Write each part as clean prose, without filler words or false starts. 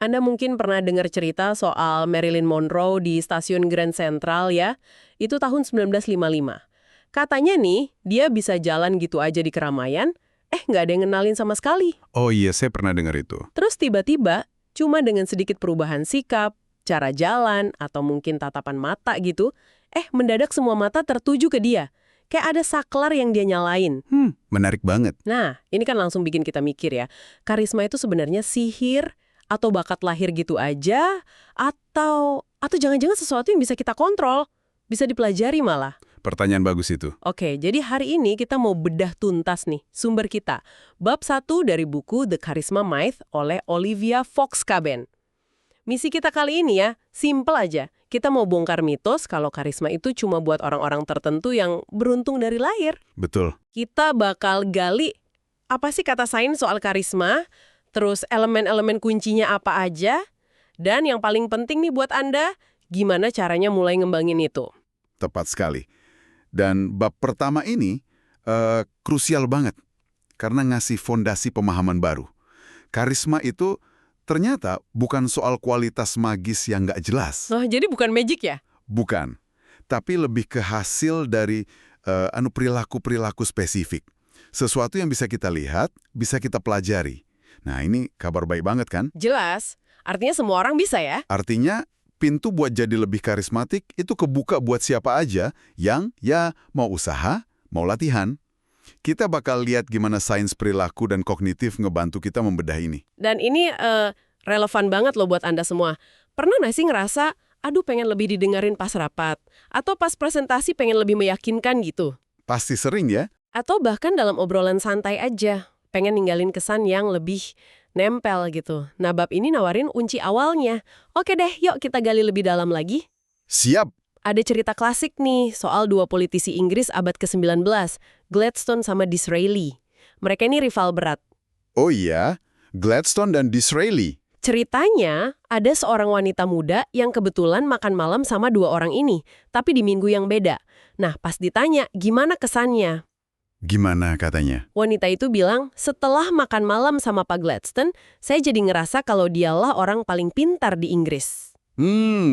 Anda mungkin pernah dengar cerita soal Marilyn Monroe di stasiun Grand Central ya. Itu tahun 1955. Katanya nih, dia bisa jalan gitu aja di keramaian, nggak ada yang ngenalin sama sekali. Oh iya, saya pernah dengar itu. Terus tiba-tiba, cuma dengan sedikit perubahan sikap, cara jalan, atau mungkin tatapan mata gitu, mendadak semua mata tertuju ke dia. Kayak ada saklar yang dia nyalain. Menarik banget. Nah, ini kan langsung bikin kita mikir ya, karisma itu sebenarnya sihir, atau bakat lahir gitu aja, atau jangan-jangan sesuatu yang bisa kita kontrol, bisa dipelajari malah. Pertanyaan bagus itu. Oke, jadi hari ini kita mau bedah tuntas nih sumber kita. Bab 1 dari buku The Charisma Myth oleh Olivia Fox-Cabane. Misi kita kali ini ya, simple aja. Kita mau bongkar mitos kalau karisma itu cuma buat orang-orang tertentu yang beruntung dari lahir. Betul. Kita bakal gali apa sih kata sains soal karisma, terus elemen-elemen kuncinya apa aja, dan yang paling penting nih buat Anda, gimana caranya mulai ngembangin itu. Tepat sekali. Dan bab pertama ini krusial banget karena ngasih fondasi pemahaman baru. Karisma itu ternyata bukan soal kualitas magis yang nggak jelas. Oh, jadi bukan magic ya? Bukan. Tapi lebih ke hasil dari perilaku-perilaku spesifik. Sesuatu yang bisa kita lihat, bisa kita pelajari. Nah, ini kabar baik banget kan? Jelas. Artinya semua orang bisa ya? Artinya pintu buat jadi lebih karismatik itu kebuka buat siapa aja yang ya mau usaha, mau latihan. Kita bakal lihat gimana sains perilaku dan kognitif ngebantu kita membedah ini. Dan ini relevan banget loh buat Anda semua. Pernah nggak sih ngerasa, aduh pengen lebih didengarin pas rapat? Atau pas presentasi pengen lebih meyakinkan gitu? Pasti sering ya? Atau bahkan dalam obrolan santai aja, pengen ninggalin kesan yang lebih nempel gitu. Nah, bab ini nawarin kunci awalnya. Oke deh, yuk kita gali lebih dalam lagi. Siap! Ada cerita klasik nih soal dua politisi Inggris abad ke-19, Gladstone sama Disraeli. Mereka ini rival berat. Oh iya, Gladstone dan Disraeli. Ceritanya, ada seorang wanita muda yang kebetulan makan malam sama dua orang ini, tapi di minggu yang beda. Nah, pas ditanya, gimana kesannya? Gimana katanya? Wanita itu bilang, setelah makan malam sama Pak Gladstone, saya jadi ngerasa kalau dialah orang paling pintar di Inggris.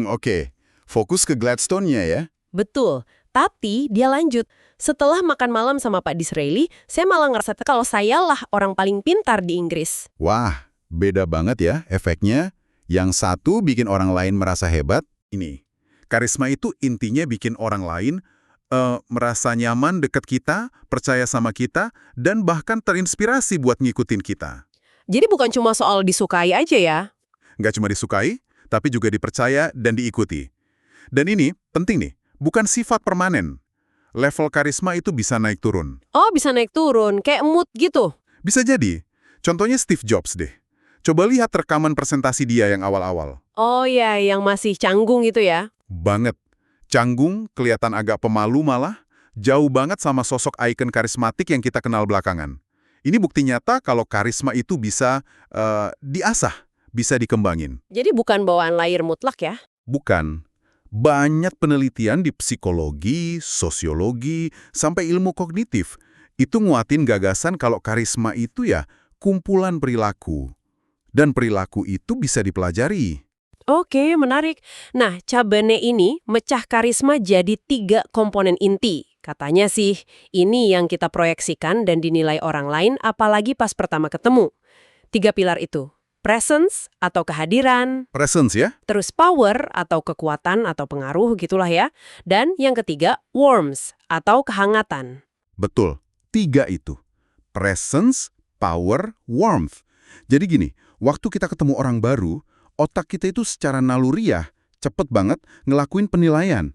Oke. Fokus ke Gladstone-nya ya? Betul, tapi dia lanjut. Setelah makan malam sama Pak Disraeli, saya malah ngerasa kalau sayalah orang paling pintar di Inggris. Wah, beda banget ya efeknya. Yang satu bikin orang lain merasa hebat. Ini, karisma itu intinya bikin orang lain merasa nyaman dekat kita, percaya sama kita, dan bahkan terinspirasi buat ngikutin kita. Jadi bukan cuma soal disukai aja ya? Nggak cuma disukai, tapi juga dipercaya dan diikuti. Dan ini penting nih, bukan sifat permanen. Level karisma itu bisa naik turun. Oh, bisa naik turun, kayak mood gitu? Bisa jadi. Contohnya Steve Jobs deh. Coba lihat rekaman presentasi dia yang awal-awal. Oh ya, yang masih canggung gitu ya? Banget. Canggung, kelihatan agak pemalu malah, jauh banget sama sosok ikon karismatik yang kita kenal belakangan. Ini bukti nyata kalau karisma itu bisa diasah, bisa dikembangin. Jadi bukan bawaan lahir mutlak ya? Bukan. Banyak penelitian di psikologi, sosiologi, sampai ilmu kognitif. Itu nguatin gagasan kalau karisma itu ya kumpulan perilaku. Dan perilaku itu bisa dipelajari. Oke, menarik. Nah, Cabane ini mecah karisma jadi 3 komponen inti. Katanya sih, ini yang kita proyeksikan dan dinilai orang lain apalagi pas pertama ketemu. 3 pilar itu. Presence atau kehadiran. Presence ya? Terus power atau kekuatan atau pengaruh gitulah ya. Dan yang ketiga, warmth atau kehangatan. Betul, 3 itu. Presence, power, warmth. Jadi gini, waktu kita ketemu orang baru, otak kita itu secara naluriah, cepet banget ngelakuin penilaian.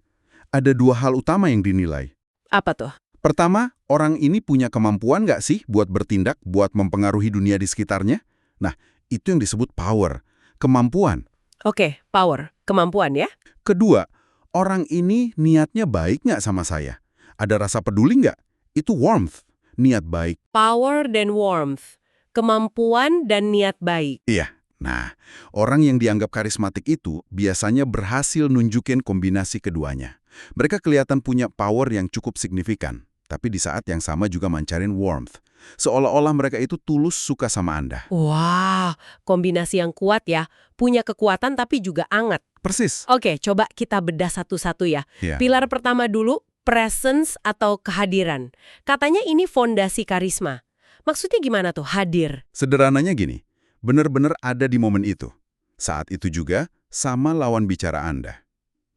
Ada 2 hal utama yang dinilai. Apa tuh? Pertama, orang ini punya kemampuan nggak sih buat bertindak, buat mempengaruhi dunia di sekitarnya? Nah, itu yang disebut power, kemampuan. Oke, power, kemampuan ya. Kedua, orang ini niatnya baik nggak sama saya? Ada rasa peduli nggak? Itu warmth, niat baik. Power dan warmth, kemampuan dan niat baik. Iya. Nah, orang yang dianggap karismatik itu biasanya berhasil nunjukin kombinasi keduanya. Mereka kelihatan punya power yang cukup signifikan. tapi di saat yang sama juga mancarin warmth. Seolah-olah mereka itu tulus suka sama Anda. Wah, kombinasi yang kuat ya. Punya kekuatan tapi juga anget. Persis. Oke, coba kita bedah satu-satu ya. Ya. Pilar pertama dulu, presence atau kehadiran. Katanya ini fondasi karisma. Maksudnya gimana tuh, hadir? Sederhananya gini, benar-benar ada di momen itu. Saat itu juga sama lawan bicara Anda.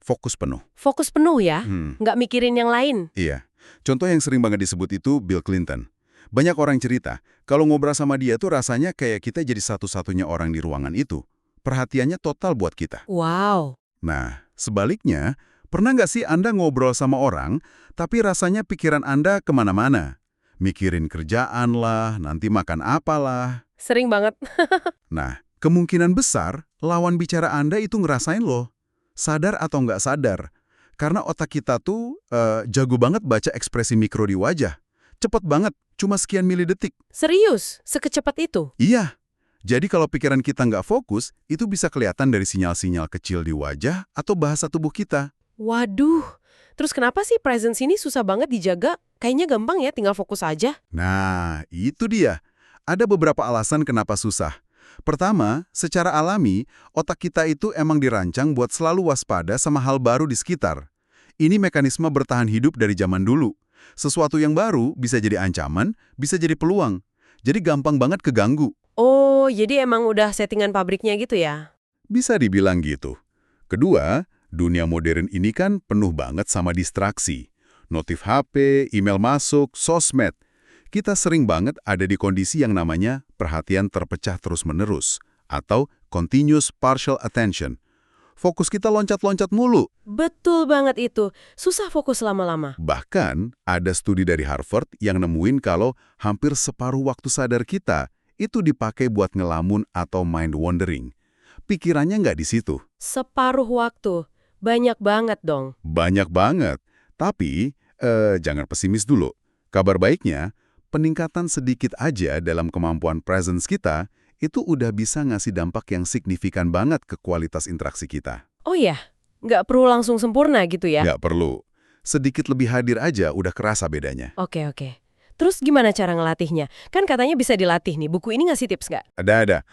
Fokus penuh. Fokus penuh ya, Hmm, nggak mikirin yang lain. iya. Contoh yang sering banget disebut itu Bill Clinton. Banyak orang cerita, kalau ngobrol sama dia tuh rasanya kayak kita jadi satu-satunya orang di ruangan itu. Perhatiannya total buat kita. Wow. Nah, sebaliknya, pernah nggak sih Anda ngobrol sama orang, tapi rasanya pikiran Anda kemana-mana? Mikirin kerjaan lah, nanti makan apalah. Sering banget. Nah, kemungkinan besar lawan bicara Anda itu ngerasain loh. Sadar atau nggak sadar. Karena otak kita tuh jago banget baca ekspresi mikro di wajah. Cepet banget, cuma sekian milidetik. Serius? Sekecepat itu? Iya. Jadi kalau pikiran kita nggak fokus, itu bisa kelihatan dari sinyal-sinyal kecil di wajah atau bahasa tubuh kita. Waduh. Terus kenapa sih presence ini susah banget dijaga? Kayaknya gampang ya, tinggal fokus aja. Nah, itu dia. Ada beberapa alasan kenapa susah. Pertama, secara alami, otak kita itu emang dirancang buat selalu waspada sama hal baru di sekitar. Ini mekanisme bertahan hidup dari zaman dulu. Sesuatu yang baru bisa jadi ancaman, bisa jadi peluang. Jadi gampang banget keganggu. Oh, jadi emang udah settingan pabriknya gitu ya? Bisa dibilang gitu. Kedua, dunia modern ini kan penuh banget sama distraksi. Notif HP, email masuk, sosmed. Kita sering banget ada di kondisi yang namanya perhatian terpecah terus-menerus atau continuous partial attention. Fokus kita loncat-loncat mulu. Betul banget itu. Susah fokus lama-lama. Bahkan ada studi dari Harvard yang nemuin kalau hampir separuh waktu sadar kita itu dipakai buat ngelamun atau mind wandering. Pikirannya nggak di situ. Separuh waktu. Banyak banget dong. Banyak banget. Tapi, jangan pesimis dulu. Kabar baiknya, peningkatan sedikit aja dalam kemampuan presence kita itu udah bisa ngasih dampak yang signifikan banget ke kualitas interaksi kita. Oh ya? Nggak perlu langsung sempurna gitu ya? Nggak perlu. Sedikit lebih hadir aja udah kerasa bedanya. Oke. Terus gimana cara ngelatihnya? Kan katanya bisa dilatih nih. Buku ini ngasih tips nggak? Ada.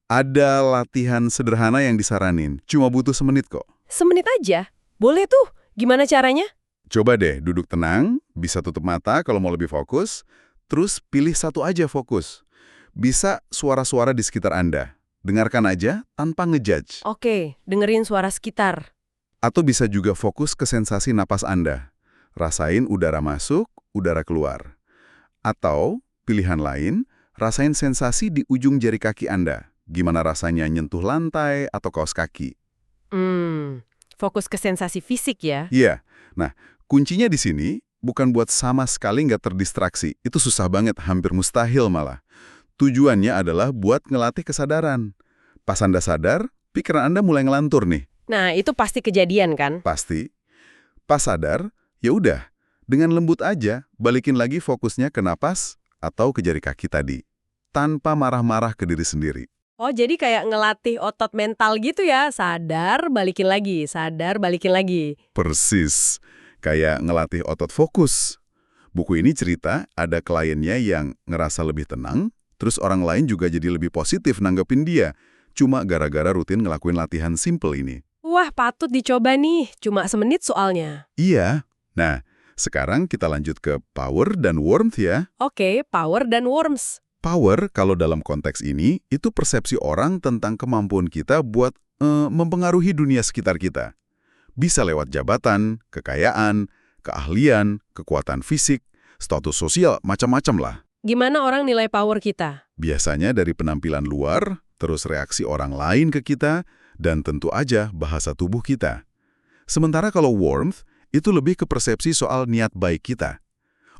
Ada latihan sederhana yang disaranin. Cuma butuh semenit kok. Semenit aja? Boleh tuh. Gimana caranya? Coba deh duduk tenang, bisa tutup mata kalau mau lebih fokus, terus pilih satu aja fokus. Bisa suara-suara di sekitar Anda. Dengarkan aja tanpa ngejudge. Oke, dengerin suara sekitar. Atau bisa juga fokus ke sensasi napas Anda. Rasain udara masuk, udara keluar. Atau, pilihan lain, rasain sensasi di ujung jari kaki Anda. Gimana rasanya nyentuh lantai atau kaos kaki. Fokus ke sensasi fisik ya? Iya. Nah, kuncinya di sini bukan buat sama sekali nggak terdistraksi. Itu susah banget, hampir mustahil malah. Tujuannya adalah buat ngelatih kesadaran. Pas Anda sadar, pikiran Anda mulai ngelantur nih. Nah, itu pasti kejadian kan? Pasti. Pas sadar, ya udah, dengan lembut aja balikin lagi fokusnya ke napas atau ke jari kaki tadi, tanpa marah-marah ke diri sendiri. Oh, jadi kayak ngelatih otot mental gitu ya? Sadar, balikin lagi. Sadar, balikin lagi. Persis, kayak ngelatih otot fokus. Buku ini cerita ada kliennya yang ngerasa lebih tenang, terus orang lain juga jadi lebih positif nanggepin dia, cuma gara-gara rutin ngelakuin latihan simple ini. Wah, patut dicoba nih. Cuma semenit soalnya. Iya. Nah, sekarang kita lanjut ke power dan warmth ya. Oke, power dan warmth. Power, kalau dalam konteks ini, itu persepsi orang tentang kemampuan kita buat mempengaruhi dunia sekitar kita. Bisa lewat jabatan, kekayaan, keahlian, kekuatan fisik, status sosial, macam-macam lah. Gimana orang nilai power kita? Biasanya dari penampilan luar, terus reaksi orang lain ke kita, dan tentu aja bahasa tubuh kita. Sementara kalau warmth, itu lebih ke persepsi soal niat baik kita.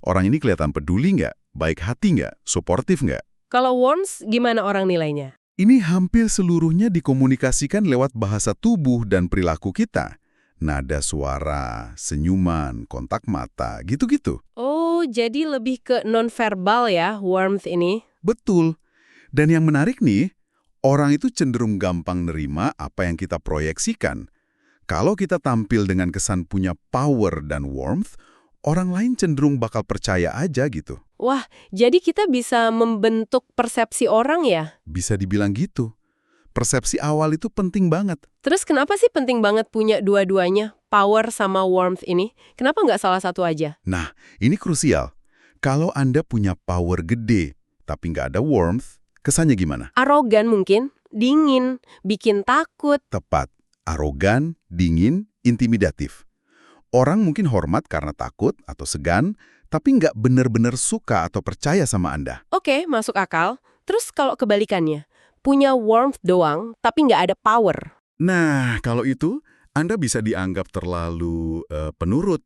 Orang ini kelihatan peduli nggak? Baik hati nggak? Suportif nggak? Kalau warmth, gimana orang nilainya? Ini hampir seluruhnya dikomunikasikan lewat bahasa tubuh dan perilaku kita. Nada suara, senyuman, kontak mata, gitu-gitu. Oh, jadi lebih ke non-verbal ya, warmth ini? Betul. Dan yang menarik nih, orang itu cenderung gampang nerima apa yang kita proyeksikan. Kalau kita tampil dengan kesan punya power dan warmth, orang lain cenderung bakal percaya aja gitu. Wah, jadi kita bisa membentuk persepsi orang ya? Bisa dibilang gitu. Persepsi awal itu penting banget. Terus kenapa sih penting banget punya dua-duanya, power sama warmth ini? Kenapa nggak salah satu aja? Nah, ini krusial. Kalau Anda punya power gede, tapi nggak ada warmth, kesannya gimana? Arogan mungkin, dingin, bikin takut. Tepat. Arogan, dingin, intimidatif. Orang mungkin hormat karena takut atau segan, tapi nggak benar-benar suka atau percaya sama Anda. Oke, masuk akal. Terus kalau kebalikannya, punya warmth doang, tapi nggak ada power. Nah, kalau itu, Anda bisa dianggap terlalu penurut,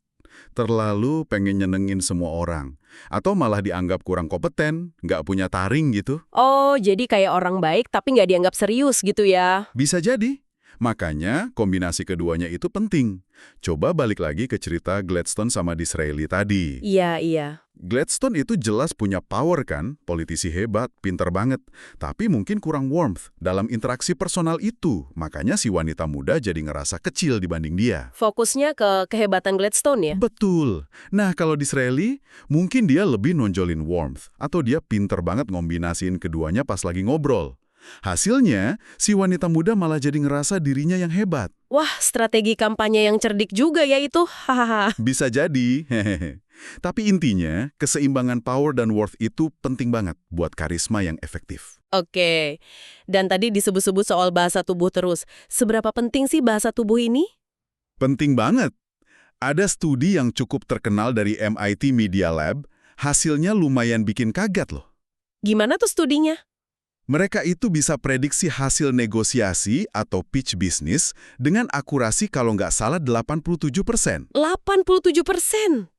terlalu pengen nyenengin semua orang, atau malah dianggap kurang kompeten, nggak punya taring gitu. Oh, jadi kayak orang baik tapi nggak dianggap serius gitu ya? Bisa jadi. Makanya, kombinasi keduanya itu penting. Coba balik lagi ke cerita Gladstone sama Disraeli tadi. Iya, iya. Gladstone itu jelas punya power kan, politisi hebat, pinter banget. Tapi mungkin kurang warmth dalam interaksi personal itu. Makanya si wanita muda jadi ngerasa kecil dibanding dia. Fokusnya ke kehebatan Gladstone ya? Betul. Nah, kalau Disraeli, mungkin dia lebih nonjolin warmth. Atau dia pinter banget ngombinasiin keduanya pas lagi ngobrol. Hasilnya, si wanita muda malah jadi ngerasa dirinya yang hebat. Wah, strategi kampanye yang cerdik juga ya itu. Hahaha. Bisa jadi, hehehe. Tapi intinya, keseimbangan power dan worth itu penting banget buat karisma yang efektif. Oke. Dan tadi disebut-sebut soal bahasa tubuh terus. Seberapa penting sih bahasa tubuh ini? Penting banget. Ada studi yang cukup terkenal dari MIT Media Lab, hasilnya lumayan bikin kaget loh. Gimana tuh studinya? Mereka itu bisa prediksi hasil negosiasi atau pitch bisnis dengan akurasi kalau nggak salah 87%. 87%.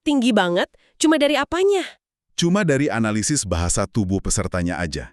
Tinggi banget. Cuma dari apanya? Cuma dari analisis bahasa tubuh pesertanya aja.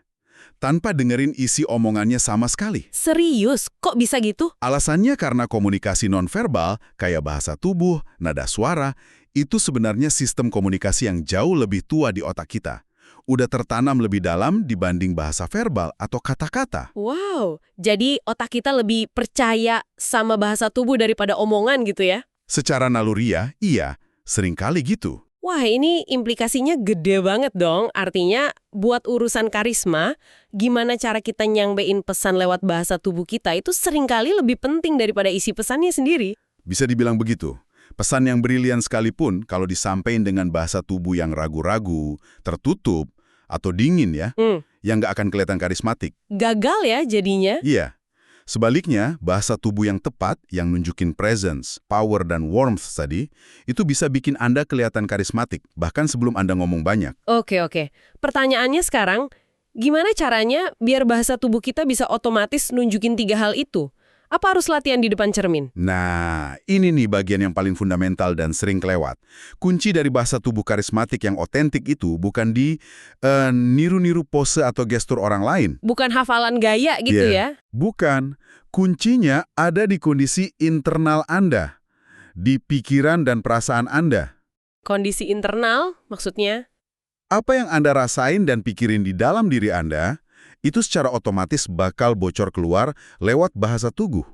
Tanpa dengerin isi omongannya sama sekali. Serius? Kok bisa gitu? Alasannya karena komunikasi nonverbal, kayak bahasa tubuh, nada suara, itu sebenarnya sistem komunikasi yang jauh lebih tua di otak kita. Udah tertanam lebih dalam dibanding bahasa verbal atau kata-kata. Wow, jadi otak kita lebih percaya sama bahasa tubuh daripada omongan gitu ya? Secara naluriah, iya, seringkali gitu. Wah, ini implikasinya gede banget dong. Artinya, buat urusan karisma, gimana cara kita nyampein pesan lewat bahasa tubuh kita itu seringkali lebih penting daripada isi pesannya sendiri. Bisa dibilang begitu. Pesan yang brilian sekalipun kalau disampaikan dengan bahasa tubuh yang ragu-ragu, tertutup, atau dingin ya, yang nggak akan kelihatan karismatik. Gagal ya jadinya? Iya. Sebaliknya, bahasa tubuh yang tepat, yang nunjukin presence, power, dan warmth tadi, itu bisa bikin Anda kelihatan karismatik, bahkan sebelum Anda ngomong banyak. Oke. Pertanyaannya sekarang, gimana caranya biar bahasa tubuh kita bisa otomatis nunjukin 3 hal itu? Apa harus latihan di depan cermin? Nah, ini nih bagian yang paling fundamental dan sering kelewat. Kunci dari bahasa tubuh karismatik yang otentik itu bukan di niru-niru pose atau gestur orang lain. Bukan hafalan gaya gitu ya? Bukan. Kuncinya ada di kondisi internal Anda, di pikiran dan perasaan Anda. Kondisi internal maksudnya? Apa yang Anda rasain dan pikirin di dalam diri Anda, itu secara otomatis bakal bocor keluar lewat bahasa tubuh.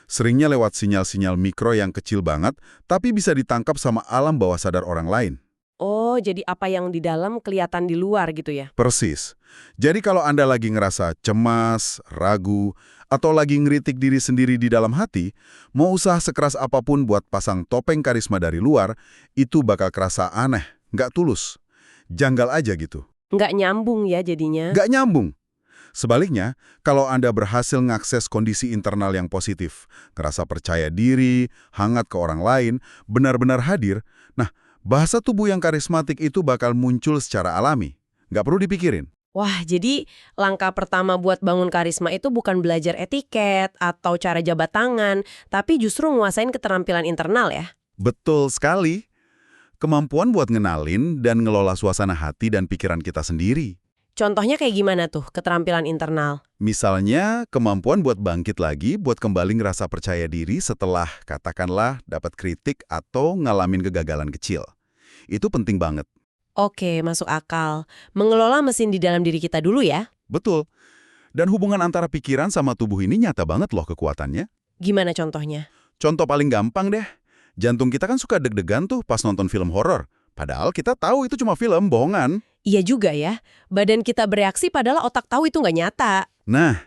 Seringnya lewat sinyal-sinyal mikro yang kecil banget, tapi bisa ditangkap sama alam bawah sadar orang lain. Oh, jadi apa yang di dalam kelihatan di luar gitu ya? Persis. Jadi kalau Anda lagi ngerasa cemas, ragu, atau lagi ngeritik diri sendiri di dalam hati, mau usaha sekeras apapun buat pasang topeng karisma dari luar, itu bakal kerasa aneh, nggak tulus. Janggal aja gitu. Nggak nyambung ya jadinya? Nggak nyambung. Sebaliknya, kalau Anda berhasil ngakses kondisi internal yang positif, ngerasa percaya diri, hangat ke orang lain, benar-benar hadir, nah, bahasa tubuh yang karismatik itu bakal muncul secara alami. Nggak perlu dipikirin. Wah, jadi langkah pertama buat bangun karisma itu bukan belajar etiket atau cara jabat tangan, tapi justru nguasain keterampilan internal ya? Betul sekali. Kemampuan buat ngenalin dan ngelola suasana hati dan pikiran kita sendiri. Contohnya kayak gimana tuh keterampilan internal? Misalnya, kemampuan buat bangkit lagi, buat kembali ngerasa percaya diri setelah, katakanlah, dapat kritik atau ngalamin kegagalan kecil. Itu penting banget. Oke, masuk akal. Mengelola mesin di dalam diri kita dulu ya? Betul. Dan hubungan antara pikiran sama tubuh ini nyata banget loh kekuatannya. Gimana contohnya? Contoh paling gampang deh. Jantung kita kan suka deg-degan tuh pas nonton film horor. Padahal kita tahu itu cuma film, bohongan. Iya juga ya, badan kita bereaksi padahal otak tahu itu nggak nyata. Nah,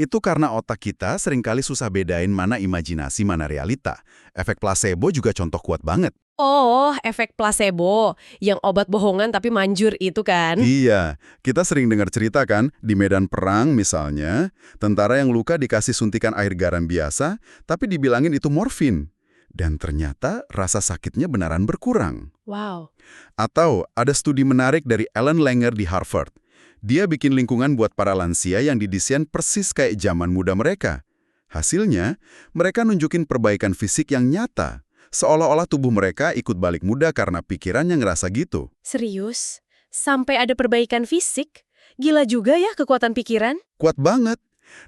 itu karena otak kita seringkali susah bedain mana imajinasi, mana realita. Efek placebo juga contoh kuat banget. Oh, efek placebo, yang obat bohongan tapi manjur itu kan? Iya, kita sering dengar cerita kan, di medan perang misalnya, tentara yang luka dikasih suntikan air garam biasa, tapi dibilangin itu morfin. Dan ternyata rasa sakitnya beneran berkurang. Wow. Atau ada studi menarik dari Alan Langer di Harvard. Dia bikin lingkungan buat para lansia yang didesain persis kayak zaman muda mereka. Hasilnya, mereka nunjukin perbaikan fisik yang nyata. Seolah-olah tubuh mereka ikut balik muda karena pikirannya ngerasa gitu. Serius? Sampai ada perbaikan fisik? Gila juga ya kekuatan pikiran? Kuat banget.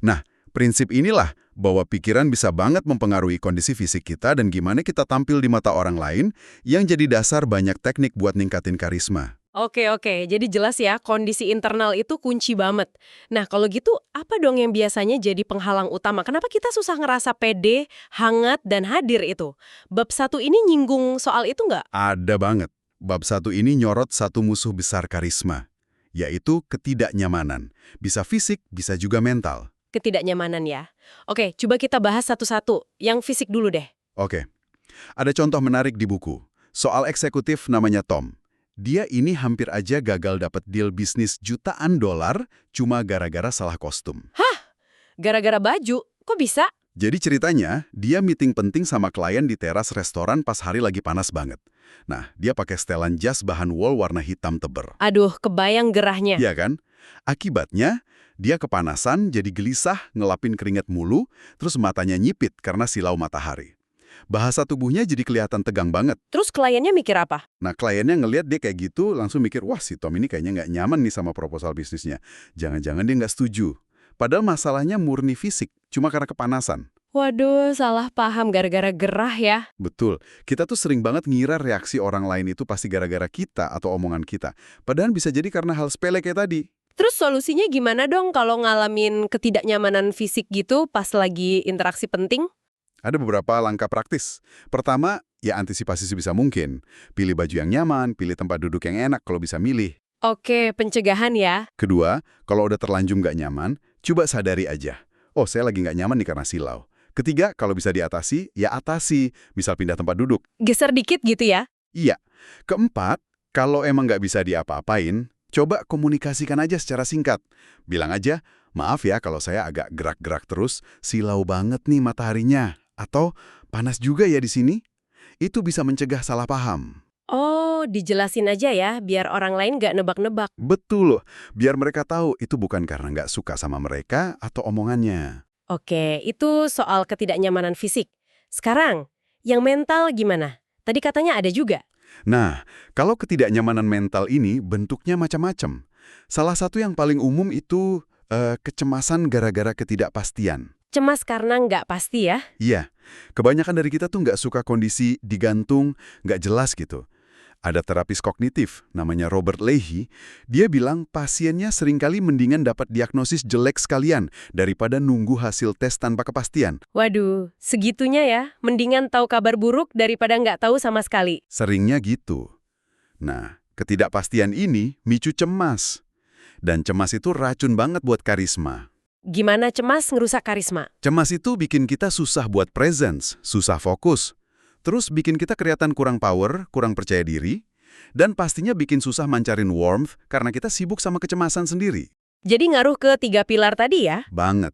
Nah, prinsip inilah bahwa pikiran bisa banget mempengaruhi kondisi fisik kita dan gimana kita tampil di mata orang lain yang jadi dasar banyak teknik buat ningkatin karisma. Oke, jadi jelas ya, kondisi internal itu kunci banget. Nah, kalau gitu, apa dong yang biasanya jadi penghalang utama? Kenapa kita susah ngerasa pede, hangat, dan hadir itu? Bab 1 ini nyinggung soal itu nggak? Ada banget. Bab 1 ini nyorot satu musuh besar karisma, yaitu ketidaknyamanan. Bisa fisik, bisa juga mental. Ketidaknyamanan ya. Oke, coba kita bahas satu-satu. Yang fisik dulu deh. Oke, ada contoh menarik di buku. Soal eksekutif namanya Tom. Dia ini hampir aja gagal dapat deal bisnis jutaan dolar cuma gara-gara salah kostum. Gara-gara baju, kok bisa? Jadi ceritanya, dia meeting penting sama klien di teras restoran pas hari lagi panas banget. Nah, dia pakai setelan jas bahan wol warna hitam teber. Aduh, kebayang gerahnya. Iya kan? Akibatnya, dia kepanasan, jadi gelisah, ngelapin keringat mulu, terus matanya nyipit karena silau matahari. Bahasa tubuhnya jadi kelihatan tegang banget. Terus kliennya mikir apa? Nah, kliennya ngelihat dia kayak gitu, langsung mikir, wah si Tom ini kayaknya nggak nyaman nih sama proposal bisnisnya. Jangan-jangan dia nggak setuju. Padahal masalahnya murni fisik, cuma karena kepanasan. Waduh, salah paham gara-gara gerah ya. Betul, kita tuh sering banget ngira reaksi orang lain itu pasti gara-gara kita atau omongan kita. Padahal bisa jadi karena hal sepele kayak tadi. Terus solusinya gimana dong kalau ngalamin ketidaknyamanan fisik gitu pas lagi interaksi penting? Ada beberapa langkah praktis. Pertama, ya antisipasi sebisa mungkin. Pilih baju yang nyaman, pilih tempat duduk yang enak kalau bisa milih. Oke, pencegahan ya. Kedua, kalau udah terlanjur nggak nyaman, coba sadari aja. Oh, saya lagi nggak nyaman nih karena silau. Ketiga, kalau bisa diatasi, ya atasi. Misal pindah tempat duduk. Geser dikit gitu ya. Iya. Keempat, kalau emang nggak bisa diapa-apain, coba komunikasikan aja secara singkat. Bilang aja, maaf ya kalau saya agak gerak-gerak terus, silau banget nih mataharinya. Atau, panas juga ya di sini. Itu bisa mencegah salah paham. Oh, dijelasin aja ya, biar orang lain nggak nebak-nebak. Betul loh, biar mereka tahu itu bukan karena nggak suka sama mereka atau omongannya. Oke, itu soal ketidaknyamanan fisik. Sekarang, yang mental gimana? Tadi katanya ada juga. Nah, kalau ketidaknyamanan mental ini bentuknya macam-macam. Salah satu yang paling umum itu kecemasan gara-gara ketidakpastian. Cemas karena nggak pasti ya. Iya, kebanyakan dari kita tuh nggak suka kondisi digantung, nggak jelas gitu. Ada terapis kognitif, namanya Robert Leahy, dia bilang pasiennya seringkali mendingan dapat diagnosis jelek sekalian daripada nunggu hasil tes tanpa kepastian. Waduh, segitunya ya. Mendingan tahu kabar buruk daripada nggak tahu sama sekali. Seringnya gitu. Nah, ketidakpastian ini micu cemas. Dan cemas itu racun banget buat karisma. Gimana cemas ngerusak karisma? Cemas itu bikin kita susah buat presence, susah fokus. Terus bikin kita kelihatan kurang power, kurang percaya diri, dan pastinya bikin susah mancarin warmth karena kita sibuk sama kecemasan sendiri. Jadi ngaruh ke 3 pilar tadi ya? Banget.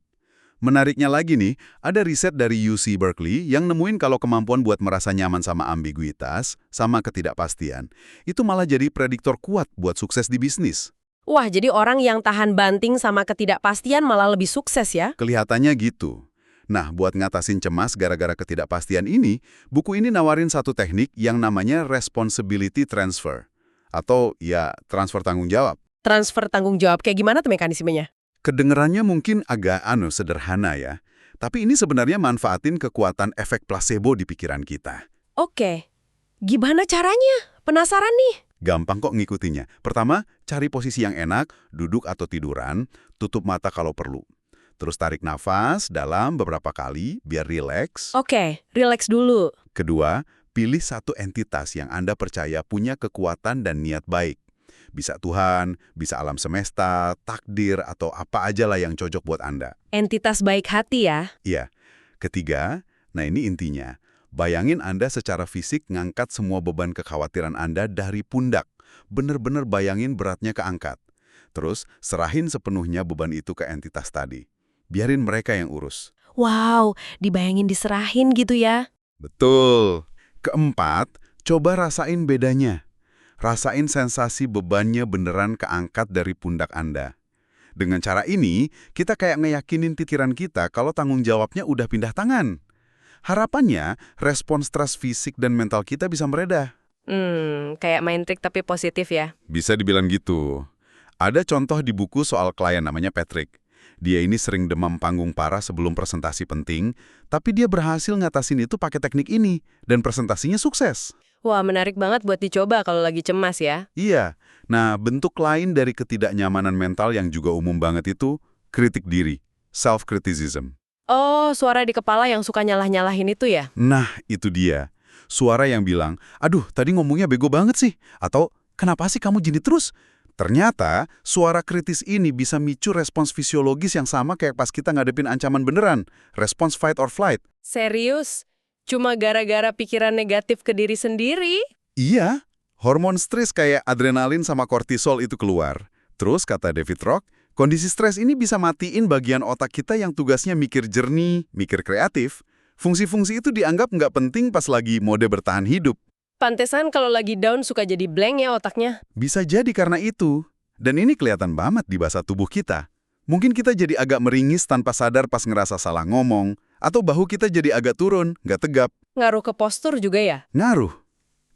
Menariknya lagi nih, ada riset dari UC Berkeley yang nemuin kalau kemampuan buat merasa nyaman sama ambiguitas, sama ketidakpastian, itu malah jadi prediktor kuat buat sukses di bisnis. Wah, jadi orang yang tahan banting sama ketidakpastian malah lebih sukses ya? Kelihatannya gitu. Nah, buat ngatasin cemas gara-gara ketidakpastian ini, buku ini nawarin satu teknik yang namanya responsibility transfer. Atau ya, transfer tanggung jawab. Transfer tanggung jawab kayak gimana tuh mekanismenya? Kedengerannya mungkin agak sederhana ya. Tapi ini sebenarnya manfaatin kekuatan efek placebo di pikiran kita. Oke, gimana caranya? Penasaran nih. Gampang kok ngikutinnya. Pertama, cari posisi yang enak, duduk atau tiduran, tutup mata kalau perlu. Terus tarik nafas dalam beberapa kali biar rileks. Oke, relax dulu. Kedua, pilih satu entitas yang Anda percaya punya kekuatan dan niat baik. Bisa Tuhan, bisa alam semesta, takdir, atau apa aja lah yang cocok buat Anda. Entitas baik hati ya. Iya. Ketiga, nah ini intinya. Bayangin Anda secara fisik ngangkat semua beban kekhawatiran Anda dari pundak. Bener-bener bayangin beratnya keangkat. Terus, serahin sepenuhnya beban itu ke entitas tadi. Biarin mereka yang urus. Wow, dibayangin diserahin gitu ya. Betul. Keempat, coba rasain bedanya. Rasain sensasi bebannya beneran keangkat dari pundak Anda. Dengan cara ini, kita kayak ngeyakinin pikiran kita kalau tanggung jawabnya udah pindah tangan. Harapannya, respon stres fisik dan mental kita bisa mereda. Kayak main trik tapi positif ya. Bisa dibilang gitu. Ada contoh di buku soal klien namanya Patrick. Dia ini sering demam panggung parah sebelum presentasi penting, tapi dia berhasil ngatasin itu pakai teknik ini, dan presentasinya sukses. Wah, menarik banget buat dicoba kalau lagi cemas ya. Iya. Nah, bentuk lain dari ketidaknyamanan mental yang juga umum banget itu kritik diri, self-criticism. Oh, suara di kepala yang suka nyalah-nyalahin itu ya? Nah, itu dia. Suara yang bilang, aduh, tadi ngomongnya bego banget sih. Atau, kenapa sih kamu gini terus? Ternyata, suara kritis ini bisa micu respons fisiologis yang sama kayak pas kita ngadepin ancaman beneran. Respons fight or flight. Serius? Cuma gara-gara pikiran negatif ke diri sendiri? Iya, hormon stres kayak adrenalin sama kortisol itu keluar. Terus, kata David Rock, kondisi stres ini bisa matiin bagian otak kita yang tugasnya mikir jernih, mikir kreatif. Fungsi-fungsi itu dianggap nggak penting pas lagi mode bertahan hidup. Pantesan kalau lagi down suka jadi blank ya otaknya. Bisa jadi karena itu. Dan ini kelihatan banget di bahasa tubuh kita. Mungkin kita jadi agak meringis tanpa sadar pas ngerasa salah ngomong, atau bahu kita jadi agak turun, nggak tegap. Ngaruh ke postur juga ya? Ngaruh.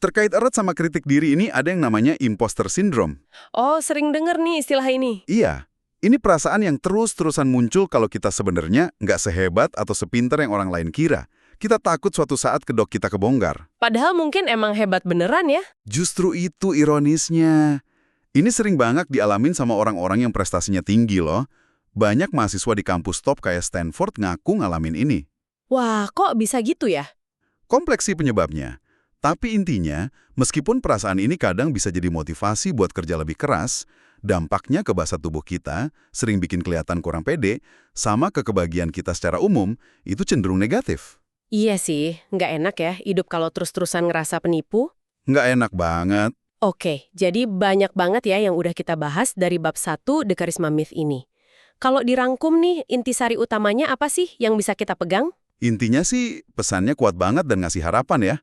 Terkait erat sama kritik diri ini ada yang namanya imposter syndrome. Oh, sering denger nih istilah ini. Iya, ini perasaan yang terus-terusan muncul kalau kita sebenarnya nggak sehebat atau sepinter yang orang lain kira. Kita takut suatu saat kedok kita kebongkar. Padahal mungkin emang hebat beneran ya? Justru itu ironisnya. Ini sering banget dialamin sama orang-orang yang prestasinya tinggi loh. Banyak mahasiswa di kampus top kayak Stanford ngaku ngalamin ini. Wah, kok bisa gitu ya? Kompleks sih penyebabnya. Tapi intinya, meskipun perasaan ini kadang bisa jadi motivasi buat kerja lebih keras, dampaknya ke bahasa tubuh kita sering bikin kelihatan kurang pede, sama ke kebahagiaan kita secara umum, itu cenderung negatif. Iya sih, nggak enak ya hidup kalau terus-terusan ngerasa penipu. Nggak enak banget. Oke, jadi banyak banget ya yang udah kita bahas dari bab 1 The Charisma Myth ini. Kalau dirangkum nih, intisari utamanya apa sih yang bisa kita pegang? Intinya sih, pesannya kuat banget dan ngasih harapan ya.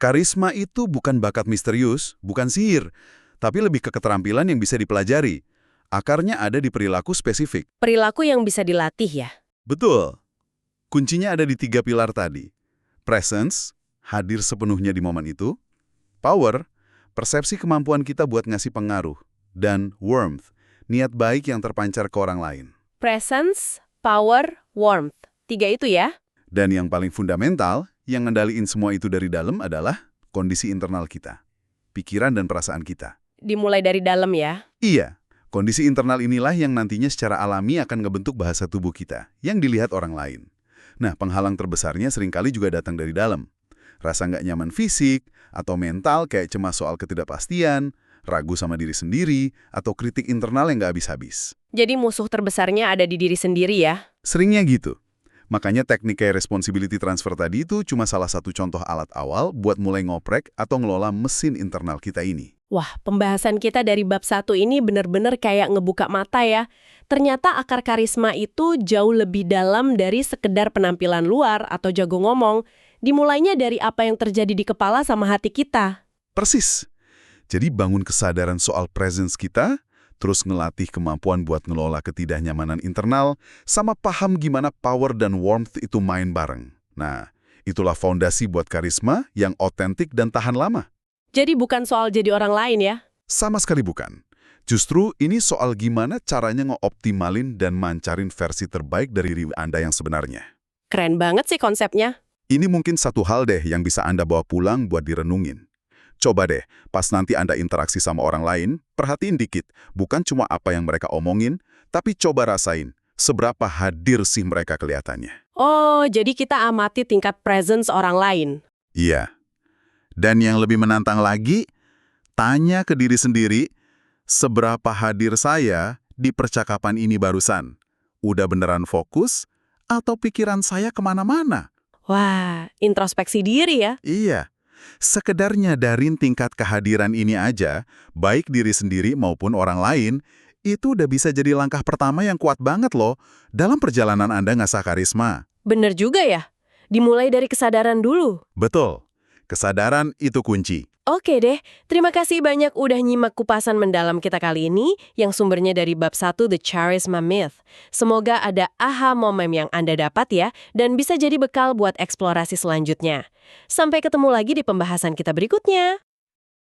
Karisma itu bukan bakat misterius, bukan sihir, tapi lebih ke keterampilan yang bisa dipelajari. Akarnya ada di perilaku spesifik. Perilaku yang bisa dilatih ya? Betul. Kuncinya ada di 3 pilar tadi. Presence, hadir sepenuhnya di momen itu. Power, persepsi kemampuan kita buat ngasih pengaruh. Dan warmth, niat baik yang terpancar ke orang lain. Presence, power, warmth. 3 itu ya? Dan yang paling fundamental, yang ngendaliin semua itu dari dalam adalah kondisi internal kita. Pikiran dan perasaan kita. Dimulai dari dalam ya? Iya, kondisi internal inilah yang nantinya secara alami akan ngebentuk bahasa tubuh kita, yang dilihat orang lain. Nah, penghalang terbesarnya seringkali juga datang dari dalam. Rasa nggak nyaman fisik, atau mental kayak cemas soal ketidakpastian, ragu sama diri sendiri, atau kritik internal yang nggak habis-habis. Jadi musuh terbesarnya ada di diri sendiri ya? Seringnya gitu. Makanya teknik kayak responsibility transfer tadi itu cuma salah satu contoh alat awal buat mulai ngoprek atau ngelola mesin internal kita ini. Wah, pembahasan kita dari bab 1 ini benar-benar kayak ngebuka mata ya. Ternyata akar karisma itu jauh lebih dalam dari sekedar penampilan luar atau jago ngomong. Dimulainya dari apa yang terjadi di kepala sama hati kita. Persis. Jadi bangun kesadaran soal presence kita, terus ngelatih kemampuan buat ngelola ketidaknyamanan internal, sama paham gimana power dan warmth itu main bareng. Nah, itulah fondasi buat karisma yang otentik dan tahan lama. Jadi bukan soal jadi orang lain ya? Sama sekali bukan. Justru ini soal gimana caranya ngeoptimalin dan mancarin versi terbaik dari diri Anda yang sebenarnya. Keren banget sih konsepnya. Ini mungkin satu hal deh yang bisa Anda bawa pulang buat direnungin. Coba deh, pas nanti Anda interaksi sama orang lain, perhatiin dikit. Bukan cuma apa yang mereka omongin, tapi coba rasain seberapa hadir sih mereka kelihatannya. Oh, jadi kita amati tingkat presence orang lain. Iya. Dan yang lebih menantang lagi, tanya ke diri sendiri, seberapa hadir saya di percakapan ini barusan? Udah beneran fokus atau pikiran saya kemana-mana? Wah, introspeksi diri ya. Iya, sekedar nyadarin tingkat kehadiran ini aja, baik diri sendiri maupun orang lain, itu udah bisa jadi langkah pertama yang kuat banget loh dalam perjalanan Anda ngasah karisma. Bener juga ya. Dimulai dari kesadaran dulu. Betul, kesadaran itu kunci. Oke deh, terima kasih banyak udah nyimak kupasan mendalam kita kali ini yang sumbernya dari bab 1 The Charisma Myth. Semoga ada aha moment yang Anda dapat ya dan bisa jadi bekal buat eksplorasi selanjutnya. Sampai ketemu lagi di pembahasan kita berikutnya.